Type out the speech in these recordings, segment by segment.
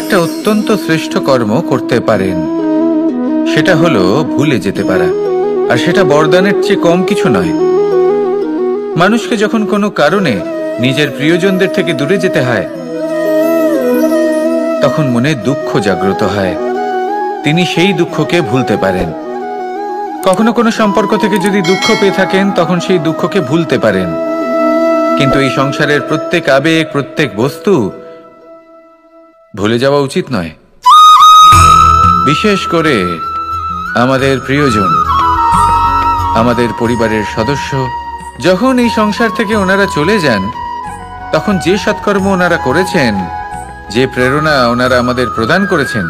একটা অত্যন্ত শ্রেষ্ঠ কর্ম করতে পারেন, সেটা হলো ভুলে যেতে পারা। আর সেটা বরদানের চেয়ে কম কিছু নয়। মানুষকে যখন কোনো কারণে নিজের প্রিয়জনদের থেকে দূরে যেতে হয়, তখন মনে দুঃখ জাগ্রত হয়। তিনি সেই দুঃখকে ভুলতে পারেন। কখনো কোনো সম্পর্ক থেকে যদি দুঃখ পেয়ে থাকেন, তখন সেই দুঃখকে ভুলতে পারেন। কিন্তু এই সংসারের প্রত্যেক আবেগ, প্রত্যেক বস্তু ভুলে যাওয়া উচিত নয়। বিশেষ করে আমাদের প্রিয়জন, আমাদের পরিবারের সদস্য। যখন এই সংসার থেকে ওনারা চলে যান, তখন যে সৎকর্ম ওনারা করেছেন, যে প্রেরণা ওনারা আমাদের প্রদান করেছেন,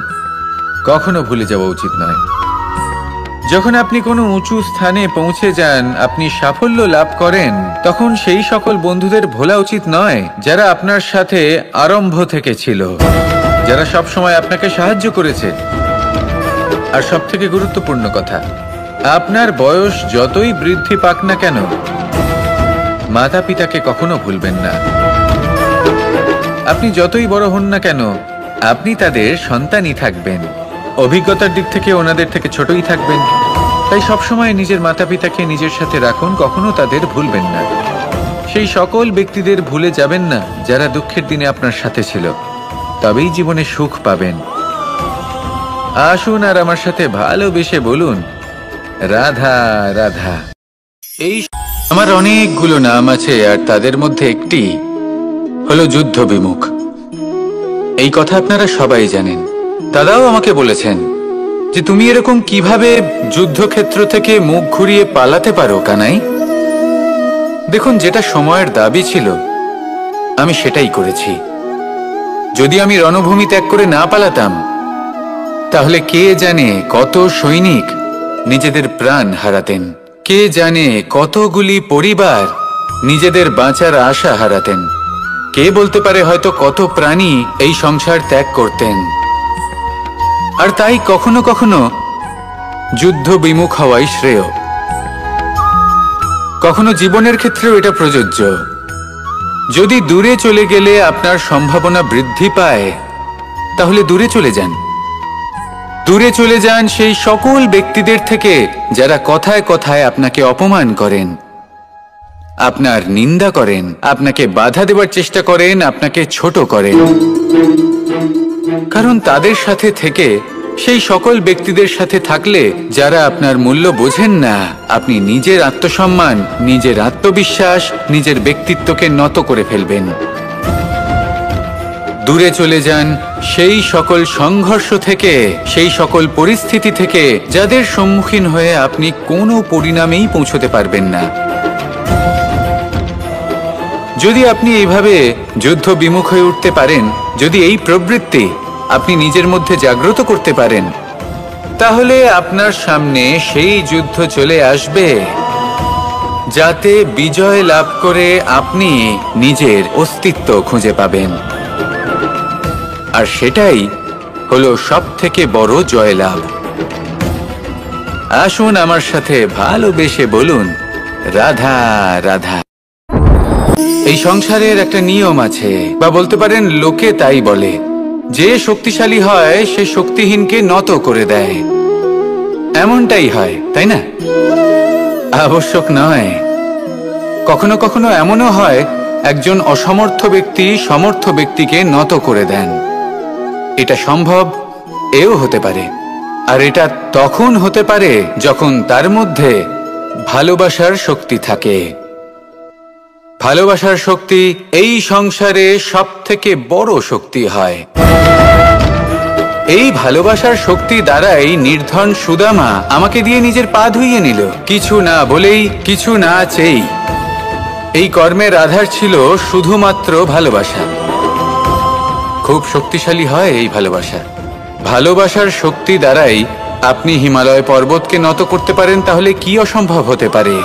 কখনো ভুলে যাওয়া উচিত নয়। যখন আপনি কোনো উঁচু স্থানে পৌঁছে যান, আপনি সাফল্য লাভ করেন, তখন সেই সকল বন্ধুদের ভোলা উচিত নয় যারা আপনার সাথে আরম্ভ থেকে ছিল, যারা সব সময় আপনাকে সাহায্য করেছে। আর সবথেকে গুরুত্বপূর্ণ কথা, আপনার বয়স যতই বৃদ্ধি পাক না কেন, মাতা পিতাকে কখনো ভুলবেন না। আপনি যতই বড় হন না কেন, আপনি তাদের সন্তানই থাকবেন। অভিজ্ঞতার দিক থেকে ওনাদের থেকে ছোটই থাকবেন। তাই সবসময় নিজের মাতা পিতাকে নিজের সাথে রাখুন, কখনো তাদের ভুলবেন না। সেই সকল ব্যক্তিদের ভুলে যাবেন না যারা দুঃখের দিনে আপনার সাথে ছিল, তবেই জীবনে সুখ পাবেন। আসুন আর আমার সাথে ভালোবেসে বলুন, রাধা রাধা। এই আমার অনেকগুলো নাম আছে, আর তাদের মধ্যে একটি হলো যুদ্ধ বিমুখ। এই কথা আপনারা সবাই জানেন। দাদাও আমাকে বলেছেন যে তুমি এরকম কিভাবে যুদ্ধক্ষেত্র থেকে মুখ ঘুরিয়ে পালাতে পারো কানাই। দেখুন, যেটা সময়ের দাবি ছিল আমি সেটাই করেছি। যদি আমি রণভূমি ত্যাগ করে না পালাতাম, তাহলে কে জানে কত সৈনিক নিজেদের প্রাণ হারাতেন, কে জানে কতগুলি পরিবার নিজেদের বাঁচার আশা হারাতেন, কে বলতে পারে হয়তো কত প্রাণী এই সংসার ত্যাগ করতেন। আর তাই কখনো কখনো যুদ্ধ বিমুখ হওয়াই শ্রেয়। কখনো জীবনের ক্ষেত্রেও এটা প্রযোজ্য। যদি দূরে চলে গেলে আপনার সম্ভাবনা বৃদ্ধি পায়, তাহলে দূরে চলে যান। দূরে চলে যান সেই সকল ব্যক্তিদের থেকে যারা কথায় কথায় আপনাকে অপমান করেন, আপনার নিন্দা করেন, আপনাকে বাধা দেওয়ার চেষ্টা করেন, আপনাকে ছোট করেন। কারণ তাদের সাথে থেকে, সেই সকল ব্যক্তিদের সাথে থাকলে যারা আপনার মূল্য বোঝেন না, আপনি নিজের আত্মসম্মান, নিজের আত্মবিশ্বাস, নিজের ব্যক্তিত্বকে নত করে ফেলবেন। দূরে চলে যান সেই সকল সংঘর্ষ থেকে, সেই সকল পরিস্থিতি থেকে যাদের সম্মুখীন হয়ে আপনি কোনো পরিণামেই পৌঁছতে পারবেন না। যদি আপনি এইভাবে যুদ্ধ বিমুখ হয়ে উঠতে পারেন, যদি এই প্রবৃত্তি আপনি নিজের মধ্যে জাগ্রত করতে পারেন, তাহলে আপনার সামনে সেই যুদ্ধ চলে আসবে যাতে বিজয় লাভ করে আপনি নিজের অস্তিত্ব খুঁজে পাবেন। আর সেটাই হলো সবথেকে বড় জয়লাভ। আসুন আমার সাথে ভালোবেসে বলুন, রাধা রাধা। এই সংসারের একটা নিয়ম আছে, বা বলতে পারেন লোকে তাই বলে, যে শক্তিশালী হয় সে শক্তিহীনকে নত করে দেয়। এমনটাই হয়, তাই না? আবশ্যক নয়। কখনো কখনো এমনও হয় একজন অসমর্থ ব্যক্তি সমর্থ ব্যক্তিকে নত করে দেন। এটা সম্ভব, এও হতে পারে। আর এটা তখন হতে পারে যখন তার মধ্যে ভালোবাসার শক্তি থাকে। ভালোবাসার শক্তি এই সংসারে সবথেকে বড় শক্তি হয়। এই ভালোবাসার শক্তি দ্বারাই নির্ধন সুদামা আমাকে দিয়ে নিজের পা ধুইয়ে নিল, কিছু না বলেই, কিছু না চেয়েই। এই কর্মের আধার ছিল শুধুমাত্র ভালোবাসা। খুব শক্তিশালী হয় এই ভালোবাসা। ভালোবাসার শক্তি দ্বারাই আপনি হিমালয় পর্বতকে নত করতে পারেন, তাহলে কি অসম্ভব হতে পারে?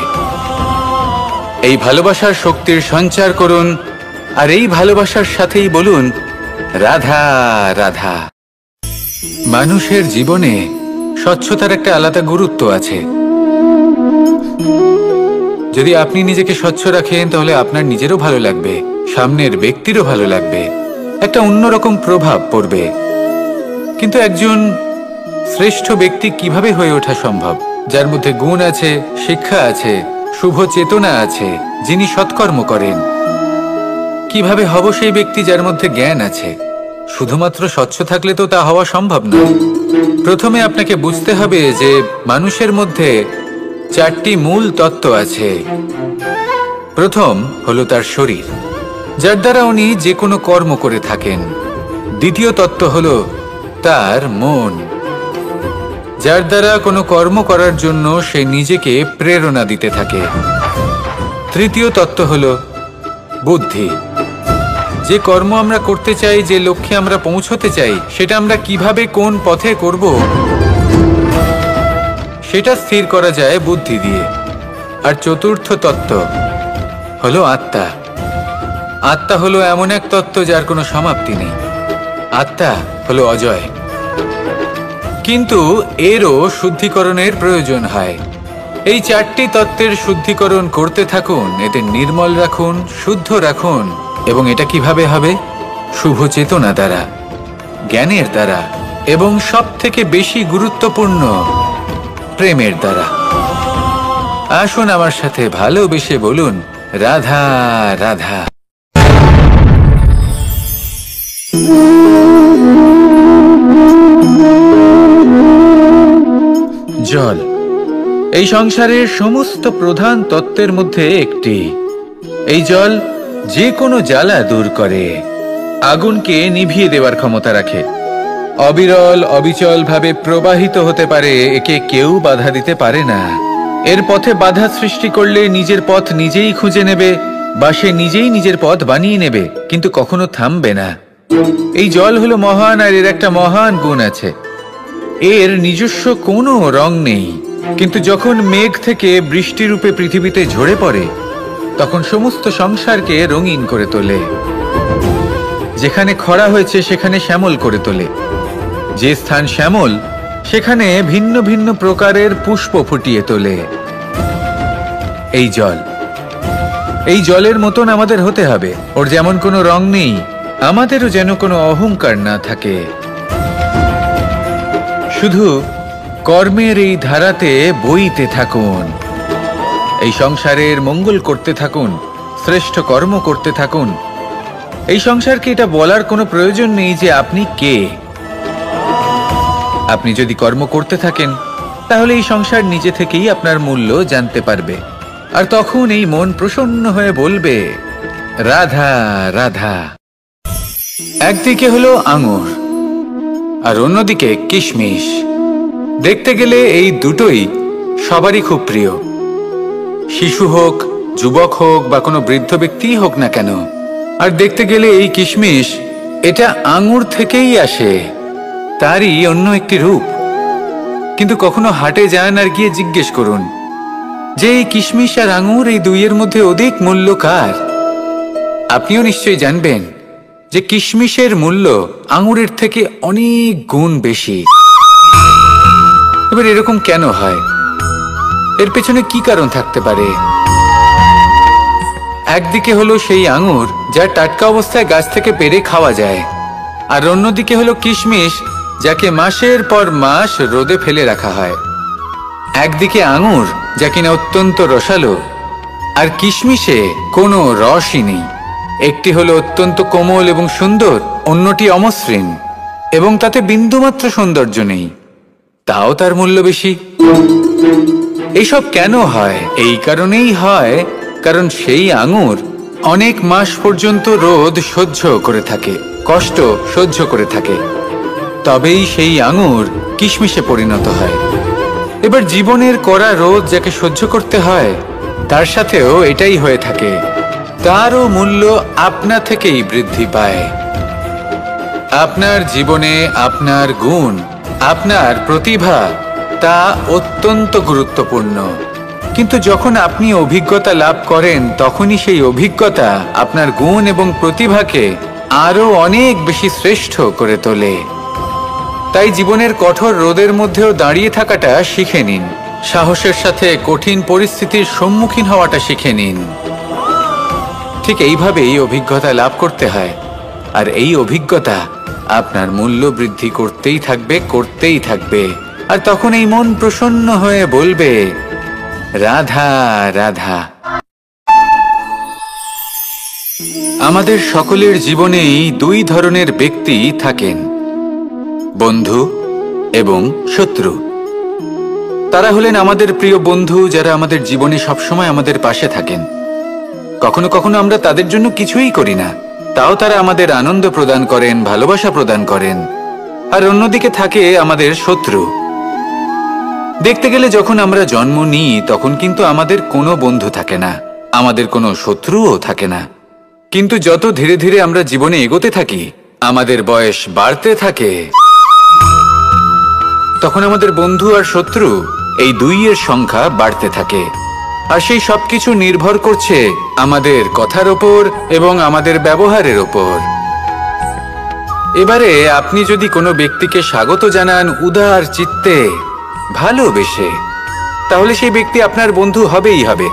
এই ভালোবাসার শক্তির সঞ্চার করুন, আর এই ভালোবাসার সাথেই বলুন, রাধা রাধা। মানুষের জীবনে স্বচ্ছতার একটা আলাদা গুরুত্ব আছে। যদি আপনি নিজেকে স্বচ্ছ রাখেন, তাহলে আপনার নিজেরও ভালো লাগবে, সামনের ব্যক্তিরও ভালো লাগবে, একটা অন্যরকম প্রভাব পড়বে। কিন্তু একজন শ্রেষ্ঠ ব্যক্তি কিভাবে হয়ে ওঠা সম্ভব, যার মধ্যে গুণ আছে, শিক্ষা আছে, শুভ চেতনা আছে, যিনি সৎকর্ম করেন? কিভাবে হব সেই ব্যক্তি যার মধ্যে জ্ঞান আছে? শুধুমাত্র স্বচ্ছ থাকলে তো তা হওয়া সম্ভব নয়। প্রথমে আপনাকে বুঝতে হবে যে মানুষের মধ্যে 4টি মূল তত্ত্ব আছে। প্রথম হলো তার শরীর, যার দ্বারা উনি যে কোনো কর্ম করে থাকেন। দ্বিতীয় তত্ত্ব হলো তার মন, যার দ্বারা কোনো কর্ম করার জন্য সে নিজেকে প্রেরণা দিতে থাকে। তৃতীয় তত্ত্ব হলো বুদ্ধি, যে কর্ম আমরা করতে চাই, যে লক্ষ্যে আমরা পৌঁছতে চাই, সেটা আমরা কিভাবে কোন পথে করব সেটা স্থির করা যায় বুদ্ধি দিয়ে। আর চতুর্থ তত্ত্ব হলো আত্মা। আত্মা হলো এমন এক তত্ত্ব যার কোনো সমাপ্তি নেই। আত্মা হলো অজয়, কিন্তু এরও শুদ্ধিকরণের প্রয়োজন হয়। এই 4টি তত্ত্বের শুদ্ধিকরণ করতে থাকুন, এদের নির্মল রাখুন, শুদ্ধ রাখুন। এবং এটা কিভাবে হবে? শুভ চেতনা দ্বারা, জ্ঞানের দ্বারা, এবং সব থেকে বেশি গুরুত্বপূর্ণ প্রেমের দ্বারা। আসুন আমার সাথে ভালোবেসে বলুন, রাধা রাধা। জল এই সংসারের সমস্ত প্রধান তত্ত্বের মধ্যে একটি। এই জল যে কোনো জ্বালা দূর করে, আগুনকে নিভিয়ে দেওয়ার ক্ষমতা রাখে, অবিরল অবিচল ভাবে প্রবাহিত হতে পারে, একে কেউ বাধা দিতে পারে না। এর পথে বাধা সৃষ্টি করলে নিজের পথ নিজেই খুঁজে নেবে, বা সে নিজেই নিজের পথ বানিয়ে নেবে, কিন্তু কখনো থামবে না। এই জল হলো মহান, আর এর একটা মহান গুণ আছে, এর নিজস্ব কোনো রং নেই। কিন্তু যখন মেঘ থেকে বৃষ্টি রূপে পৃথিবীতে ঝরে পড়ে, তখন সমস্ত সংসারকে রঙিন করে তোলে। যেখানে খরা হয়েছে সেখানে শ্যামল করে তোলে, যে স্থান শ্যামল সেখানে ভিন্ন ভিন্ন প্রকারের পুষ্প ফুটিয়ে তোলে। এই জল, এই জলের মতন আমাদের হতে হবে। ওর যেমন কোনো রং নেই, আমাদেরও যেন কোনো অহংকার না থাকে। শুধু কর্মের এই ধারাতে বইতে থাকুন, এই সংসারের মঙ্গল করতে থাকুন, শ্রেষ্ঠ কর্ম করতে থাকুন। এই সংসারকে এটা বলার কোনো প্রয়োজন নেই যে আপনি কে। আপনি যদি কর্ম করতে থাকেন, তাহলে এই সংসার নিজে থেকেই আপনার মূল্য জানতে পারবে। আর তখন এই মন প্রসন্ন হয়ে বলবে, রাধা রাধা। একদিকে হলো আঙুর, আর অন্যদিকে কিশমিশ। দেখতে গেলে এই দুটোই সবারই খুব প্রিয়, শিশু হোক, যুবক হোক, বা কোনো বৃদ্ধ ব্যক্তিই হোক না কেন। আর দেখতে গেলে এই কিশমিশ, এটা আঙুর থেকেই আসে, তারই অন্য একটি রূপ। কিন্তু কখনো হাটে যান আর গিয়ে জিজ্ঞেস করুন যে এই কিশমিশ আর আঙুর, এই দুইয়ের মধ্যে অধিক মূল্য কার? আপনিও নিশ্চয়ই জানবেন যে কিশমিশের মূল্য আঙুরের থেকে অনেক গুণ বেশি। এবার এরকম কেন হয়? এর পেছনে কি কারণ থাকতে পারে? একদিকে হলো সেই আঙুর যা টাটকা অবস্থায় গাছ থেকে পেড়ে খাওয়া যায়, আর অন্যদিকে হলো কিশমিশ যাকে মাসের পর মাস রোদে ফেলে রাখা হয়। একদিকে আঙুর যা কিনা অত্যন্ত রসালো, আর কিশমিশে কোনো রসই নেই। একটি হলো অত্যন্ত কোমল এবং সুন্দর, অন্যটি অমসৃণ এবং তাতে বিন্দুমাত্র সৌন্দর্য নেই, তাও তার মূল্য বেশি। এইসব কেন হয়? এই কারণেই হয় কারণ সেই আঙুর অনেক মাস পর্যন্ত রোদ সহ্য করে থাকে, কষ্ট সহ্য করে থাকে, তবেই সেই আঙুর কিশমিশে পরিণত হয়। এবার জীবনের কড়া রোদ যাকে সহ্য করতে হয়, তার সাথেও এটাই হয়ে থাকে, তারও মূল্য আপনা থেকেই বৃদ্ধি পায়। আপনার জীবনে আপনার গুণ, আপনার প্রতিভা, তা অত্যন্ত গুরুত্বপূর্ণ। কিন্তু যখন আপনি অভিজ্ঞতা লাভ করেন, তখনই সেই অভিজ্ঞতা আপনার গুণ এবং প্রতিভাকে আরো অনেক বেশি শ্রেষ্ঠ করে তোলে। তাই জীবনের কঠোর রোদের মধ্যেও দাঁড়িয়ে থাকাটা শিখে নিন, সাহসের সাথে কঠিন পরিস্থিতির সম্মুখীন হওয়াটা শিখে নিন। ঠিক এইভাবেই অভিজ্ঞতা লাভ করতে হয়, আর এই অভিজ্ঞতা আপনার মূল্য বৃদ্ধি করতেই থাকবে, করতেই থাকবে। আর তখন এই মন প্রসন্ন হয়ে বলবে, রাধা রাধা। আমাদের সকলের জীবনেই দুই ধরনের ব্যক্তি থাকেন, বন্ধু এবং শত্রু। তারা হলেন আমাদের প্রিয় বন্ধু, যারা আমাদের জীবনে সবসময় আমাদের পাশে থাকেন। কখনো কখনো আমরা তাদের জন্য কিছুই করি না, তাও তারা আমাদের আনন্দ প্রদান করেন, ভালোবাসা প্রদান করেন। আর অন্যদিকে থাকে আমাদের শত্রু। দেখতে গেলে যখন আমরা জন্ম নিই তখন কিন্তু আমাদের কোনো বন্ধু থাকে না, আমাদের কোনো শত্রুও থাকে না। কিন্তু যত ধীরে ধীরে আমরা জীবনে এগোতে থাকি, আমাদের বয়স বাড়তে থাকে, তখন আমাদের বন্ধু আর শত্রু এই দুইয়ের সংখ্যা বাড়তে থাকে। আর সেই সবকিছু নির্ভর করছে আমাদের কথার ওপর এবং আমাদের ব্যবহারের ওপর। এবারে আপনি যদি কোনো ব্যক্তিকে স্বাগত জানান উদার চিত্তে, ভালোবেসে, তাহলে সেই ব্যক্তি আপনার বন্ধু হবেই হবে।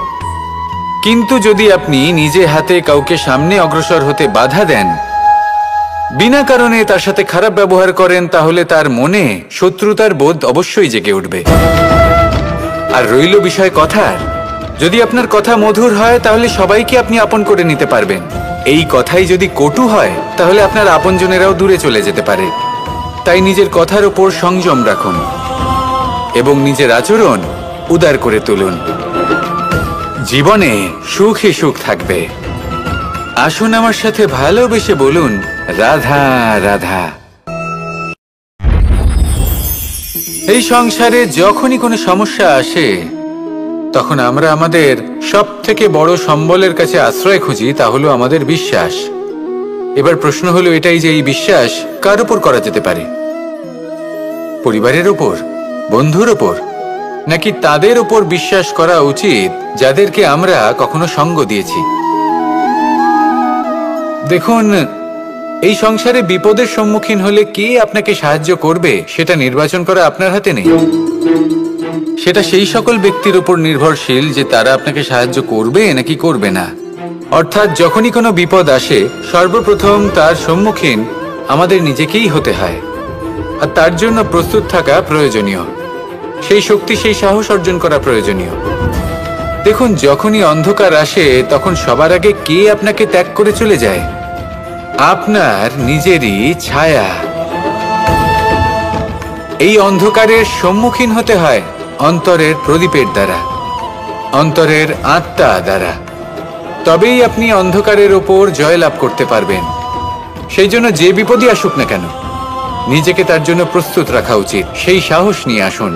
কিন্তু যদি আপনি নিজে হাতে কাউকে সামনে অগ্রসর হতে বাধা দেন, বিনা কারণে তার সাথে খারাপ ব্যবহার করেন, তাহলে তার মনে শত্রুতার বোধ অবশ্যই জেগে উঠবে। আর রইল বিষয় কথার, যদি আপনার কথা মধুর হয় তাহলে সবাইকে আপনি আপন করে নিতে পারবেন। এই কথাই যদি কটু হয় তাহলে আপনার আপনজনেরাও দূরে চলে যেতে পারে। তাই নিজের কথার ওপর সংযম রাখুন এবং নিজের আচরণ উদার করে তুলুন। জীবনে সুখে সুখ থাকবে। আসুন আমার সাথে ভালোবেসে বলুন, রাধা রাধা। এই সংসারে যখনই কোনো সমস্যা আসে তখন আমরা আমাদের সব থেকে বড় সম্বলের কাছে আশ্রয় খুঁজি, তা হলো আমাদের বিশ্বাস। এবার প্রশ্ন হলো এটাই যে এই বিশ্বাস কার উপর করা যেতে পারে? পরিবারের উপর, বন্ধুর উপর, নাকি তাদের উপর বিশ্বাস করা উচিত যাদেরকে আমরা কখনো সঙ্গ দিয়েছি? দেখুন, এই সংসারে বিপদের সম্মুখীন হলে কে আপনাকে সাহায্য করবে সেটা নির্বাচন করা আপনার হাতে নেই। সেটা সেই সকল ব্যক্তির উপর নির্ভরশীল যে তারা আপনাকে সাহায্য করবে নাকি করবে না। অর্থাৎ যখনই কোনো বিপদ আসে সর্বপ্রথম তার সম্মুখীন আমাদের নিজেকেই হতে হয়। আর তার জন্য প্রস্তুত থাকা প্রয়োজনীয়, সেই শক্তি, সেই সাহস অর্জন করা প্রয়োজনীয়। দেখুন, যখনই অন্ধকার আসে তখন সবার আগে কে আপনাকে ত্যাগ করে চলে যায়? আপনার নিজেরই ছায়া। এই অন্ধকারের সম্মুখীন হতে হয় অন্তরের প্রদীপের দ্বারা, অন্তরের আত্মা দ্বারা। তবেই আপনি অন্ধকারের ওপর জয়লাভ করতে পারবেন। সেই জন্য যে বিপদই আসুক না কেন নিজেকে তার জন্য প্রস্তুত রাখা উচিত। সেই সাহস নিয়ে আসুন।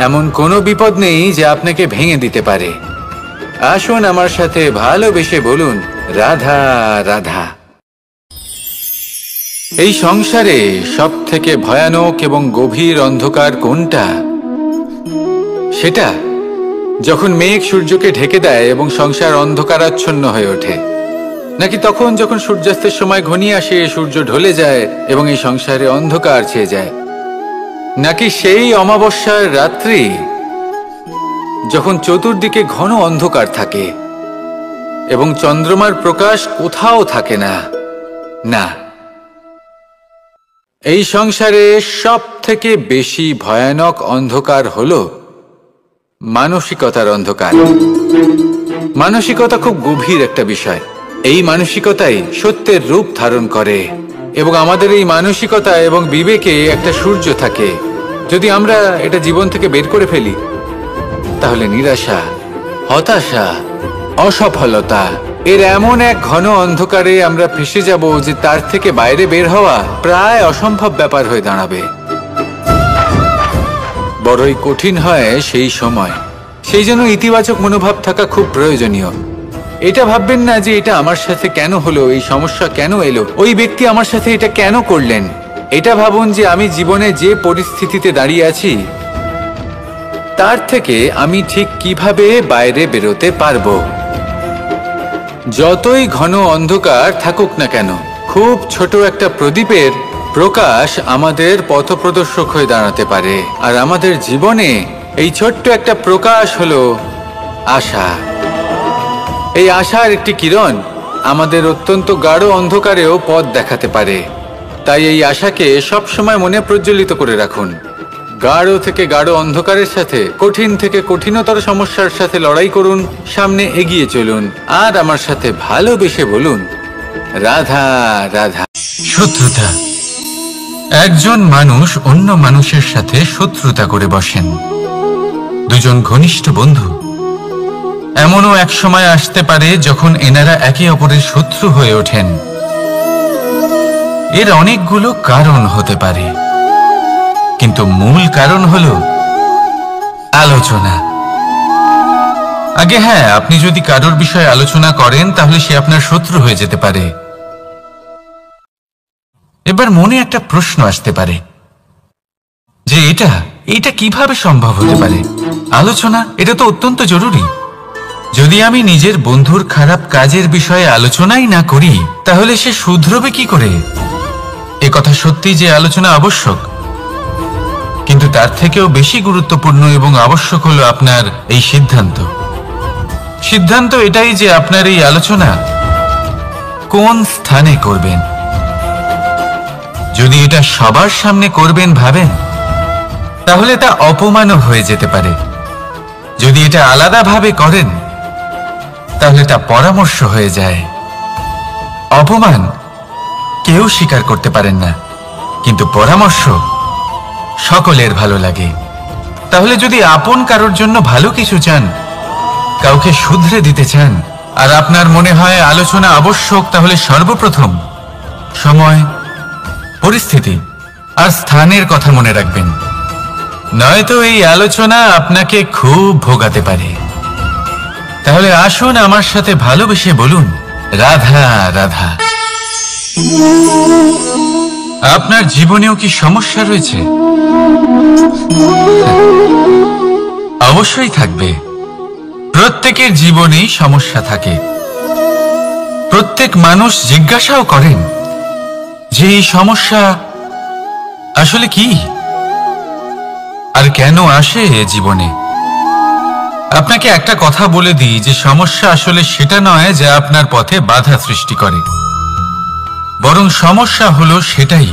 এমন কোনো বিপদ নেই যা আপনাকে ভেঙে দিতে পারে। আসুন আমার সাথে ভালোবেসে বলুন, রাধা রাধা। এই সংসারে সব থেকে ভয়ানক এবং গভীর অন্ধকার কোনটা? সেটা যখন মেঘ সূর্যকে ঢেকে দেয় এবং সংসার অন্ধকারাচ্ছন্ন হয়ে ওঠে, নাকি তখন যখন সূর্যাস্তের সময় ঘনিয়ে আসে, সূর্য ঢলে যায় এবং এই সংসারে অন্ধকার ছেয়ে যায়, নাকি সেই অমাবস্যার রাত্রি যখন চতুর্দিকে ঘন অন্ধকার থাকে এবং চন্দ্রমার প্রকাশ কোথাও থাকে না? না, এই সংসারে সব থেকে বেশি ভয়ানক অন্ধকার হলো মানসিকতার অন্ধকার। মানসিকতা খুব গভীর একটা বিষয়। এই মানসিকতাই সত্যের রূপ ধারণ করে এবং আমাদের এই মানসিকতা এবং বিবেকে একটা সূর্য থাকে। যদি আমরা এটা জীবন থেকে বের করে ফেলি তাহলে নিরাশা, হতাশা, অসফলতা এর এমন এক ঘন অন্ধকারে আমরা ফেসে যাব যে তার থেকে বাইরে বের হওয়া প্রায় অসম্ভব ব্যাপার হয়ে দাঁড়াবে। বড়ই কঠিন হয় সেই সময়। সেই জন্য ইতিবাচক মনোভাব থাকা খুব প্রয়োজনীয়। এটা ভাববেন না যে এটা আমার সাথে কেন হলো, এই সমস্যা কেন এলো, ওই ব্যক্তি আমার সাথে এটা কেন করলেন। এটা ভাবুন যে আমি জীবনে যে পরিস্থিতিতে দাঁড়িয়ে আছি তার থেকে আমি ঠিক কিভাবে বাইরে বেরোতে পারবো। যতই ঘন অন্ধকার থাকুক না কেন, খুব ছোট একটা প্রদীপের প্রকাশ আমাদের পথপ্রদর্শক হয়ে দাঁড়াতে পারে। আর আমাদের জীবনে এই ছোট্ট একটা প্রকাশ হলো আশা। এই আশার একটি কিরণ আমাদের অত্যন্ত গাঢ় অন্ধকারেও পথ দেখাতে পারে। তাই এই আশাকে সবসময় মনে প্রজ্বলিত করে রাখুন। গাঢ় থেকে গাঢ় অন্ধকারের সাথে, কঠিন থেকে কঠিনতর সমস্যার সাথে লড়াই করুন, সামনে এগিয়ে চলুন, আর আমার সাথে ভালোবেসে বলুন, রাধা রাধা। শত্রুতা। একজন মানুষ অন্য মানুষের সাথে শত্রুতা করে বসেন। দুজন ঘনিষ্ঠ বন্ধু, এমনও এক সময় আসতে পারে যখন এনারা একে অপরের শত্রু হয়ে ওঠেন। এর অনেকগুলো কারণ হতে পারে, কিন্তু মূল কারণ হলো আলোচনা। আগে হ্যাঁ, আপনি যদি কারোর বিষয়ে আলোচনা করেন তাহলে সে আপনার শত্রু হয়ে যেতে পারে। এবার মনে একটা প্রশ্ন আসতে পারে যে এটা কিভাবে সম্ভব হতে পারে? আলোচনা, এটা তো অত্যন্ত জরুরি। যদি আমি নিজের বন্ধুর খারাপ কাজের বিষয়ে আলোচনাই না করি তাহলে সে শুধরবে কি করে? একথা সত্যি যে আলোচনা আবশ্যক, কিন্তু তার থেকেও বেশি গুরুত্বপূর্ণ এবং আবশ্যক হলো আপনার এই সিদ্ধান্ত। সিদ্ধান্ত এটাই যে আপনার এই আলোচনা কোন স্থানে করবেন। যদি এটা সবার সামনে করবেন ভাবেন, তাহলে তা অপমানও হয়ে যেতে পারে। যদি এটা আলাদাভাবে করেন তাহলে তা পরামর্শ হয়ে যায়। অপমান কেউ স্বীকার করতে পারেন না, কিন্তু পরামর্শ সকলের ভালো লাগে। তাহলে যদি আপন কারোর জন্য ভালো কিছু চান, কাউকে শুধরে দিতে চান, আর আপনার মনে হয় আলোচনা আবশ্যক, তাহলে সর্বপ্রথম সময়, পরিস্থিতি আর স্থানের কথা মনে রাখবেন। নয়তো এই আলোচনা আপনাকে খুব ভোগাতে পারে। তাহলে আসুন আমার সাথে ভালোবেসে বলুন, রাধা রাধা। আপনার জীবনেও কি সমস্যা রয়েছে? অবশ্যই থাকবে। প্রত্যেকের জীবনেই সমস্যা থাকে। প্রত্যেক মানুষ জিজ্ঞাসাও করেন যে এই সমস্যা আসলে কি আর কেন আসে জীবনে। আপনাকে একটা কথা বলে দিই যে সমস্যা আসলে সেটা নয় যা আপনার পথে বাধা সৃষ্টি করে, বরং সমস্যা হলো সেটাই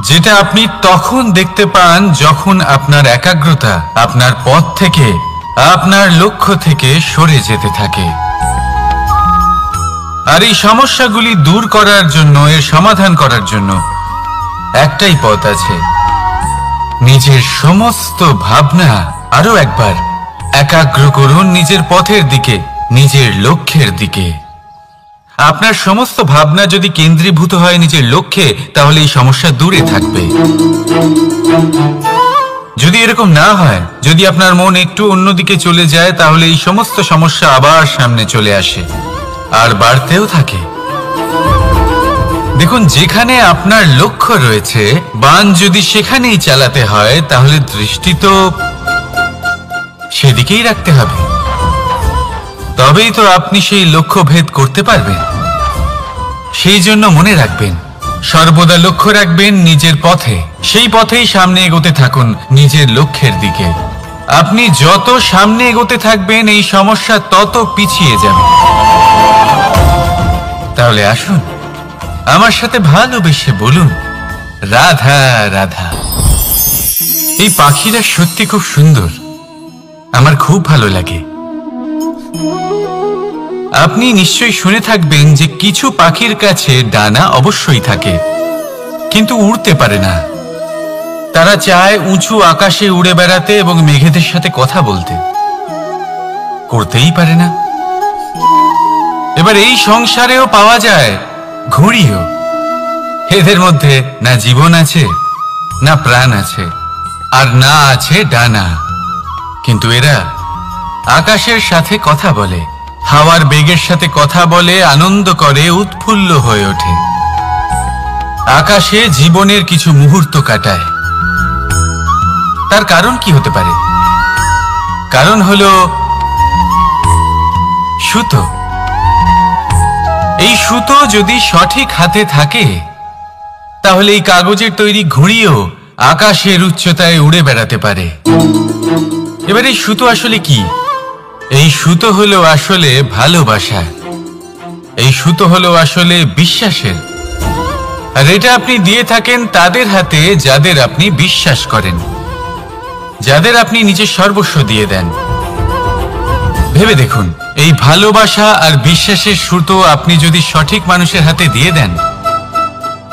যেটা আপনি তখন দেখতে পান যখন আপনার একাগ্রতা আপনার পথ থেকে, আপনার লক্ষ্য থেকে সরে যেতে থাকে। আর এই সমস্যাগুলি দূর করার জন্য, এর সমাধান করার জন্য একটাই পথ আছে, নিজের সমস্ত ভাবনা আরো একবার একাগ্র করুন নিজের পথের দিকে, নিজের লক্ষ্যের দিকে। আপনার সমস্ত ভাবনা যদি কেন্দ্রীভূত হয় নিজের লক্ষ্যে, তাহলে এই সমস্যা দূরে থাকবে। যদি এরকম না হয়, যদি আপনার মন একটু অন্যদিকে চলে যায়, তাহলে এই সমস্ত সমস্যা আবার সামনে চলে আসে আর বাড়তেও থাকে। দেখুন, যেখানে আপনার লক্ষ্য রয়েছে, বাণ যদি সেখানেই চালাতে হয়, তাহলে দৃষ্টি তো সেদিকেই রাখতে হবে। তবেই তো আপনি সেই লক্ষ্য ভেদ করতে পারবেন। সেই জন্য মনে রাখবেন, সর্বদা লক্ষ্য রাখবেন নিজের পথে, সেই পথেই সামনে এগোতে থাকুন নিজের লক্ষ্যের দিকে। আপনি যত সামনে এগোতে থাকবেন এই সমস্যা তত পিছিয়ে যাবে। তাহলে আসুন আমার সাথে ভালোবেসে বলুন, রাধা রাধা। এই পাখিরা সত্যি খুব সুন্দর, আমার খুব ভালো লাগে। আপনি নিশ্চয়ই শুনে থাকবেন যে কিছু পাখির কাছে ডানা অবশ্যই থাকে, কিন্তু উড়তে পারে না। তারা চায় উঁচু আকাশে উড়ে বেড়াতে এবং মেঘেদের সাথে কথা বলতে, করতেই পারে না। এবার এই সংসারেও পাওয়া যায় ঘুড়িও। এদের মধ্যে না জীবন আছে, না প্রাণ আছে, আর না আছে ডানা, কিন্তু এরা আকাশের সাথে কথা বলে, হাওয়ার বেগের সাথে কথা বলে, আনন্দ করে, উৎফুল্ল হয়ে ওঠে, আকাশে জীবনের কিছু মুহূর্ত কাটায়। তার কারণ কি হতে পারে? কারণ হলো সুতো। এই সুতো যদি সঠিক হাতে থাকে, তাহলে এই কাগজের তৈরি ঘুড়িও আকাশের উচ্চতায় উড়ে বেড়াতে পারে। এবার এই সুতো আসলে কি? এই সুতো হলো আসলে ভালোবাসা, এই সুতো হলো আসলে বিশ্বাসের, আর এটা আপনি দিয়ে থাকেন তাদের হাতে যাদের আপনি বিশ্বাস করেন, যাদের আপনি নিজের সর্বস্ব দিয়ে দেন। ভেবে দেখুন, এই ভালোবাসা আর বিশ্বাসের সুতো আপনি যদি সঠিক মানুষের হাতে দিয়ে দেন,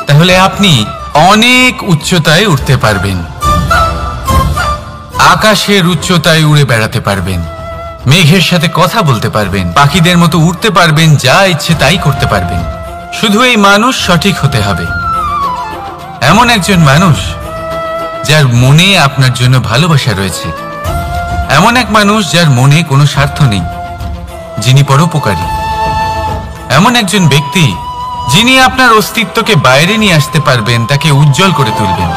তাহলে আপনি অনেক উচ্চতায় উঠতে পারবেন, আকাশের উচ্চতায় উড়ে বেড়াতে পারবেন, মেঘের সাথে কথা বলতে পারবেন, পাখিদের মতো উড়তে পারবেন, যা ইচ্ছে তাই করতে পারবেন। শুধু এই মানুষ সঠিক হতে হবে, এমন একজন মানুষ যার মনে আপনার জন্য ভালোবাসা রয়েছে, এমন এক মানুষ যার মনে কোনো স্বার্থ নেই, যিনি পরোপকারী, এমন একজন ব্যক্তি যিনি আপনার অস্তিত্বকে বাইরে নিয়ে আসতে পারবেন, তাকে উজ্জ্বল করে তুলবেন।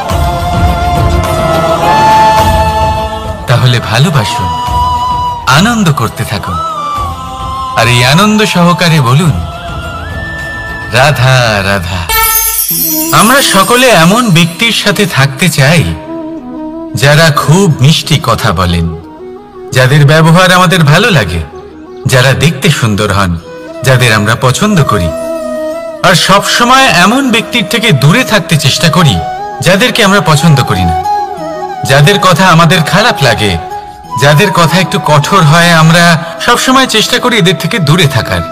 তাহলে ভালোবাসুন, আনন্দ করতে থাকুন, আর এই আনন্দ সহকারে বলুন, রাধা রাধা। আমরা সকলে এমন ব্যক্তির সাথে থাকতে চাই যারা খুব মিষ্টি কথা বলেন, যাদের ব্যবহার আমাদের ভালো লাগে, যারা দেখতে সুন্দর হন, যাদের আমরা পছন্দ করি। আর সব সময় এমন ব্যক্তির থেকে দূরে থাকতে চেষ্টা করি যাদেরকে আমরা পছন্দ করি না, যাদের কথা আমাদের খারাপ লাগে, যাদের কথা একটু কঠোর হয়। আমরা সব সময় চেষ্টা করি এদের থেকে দূরে থাকার,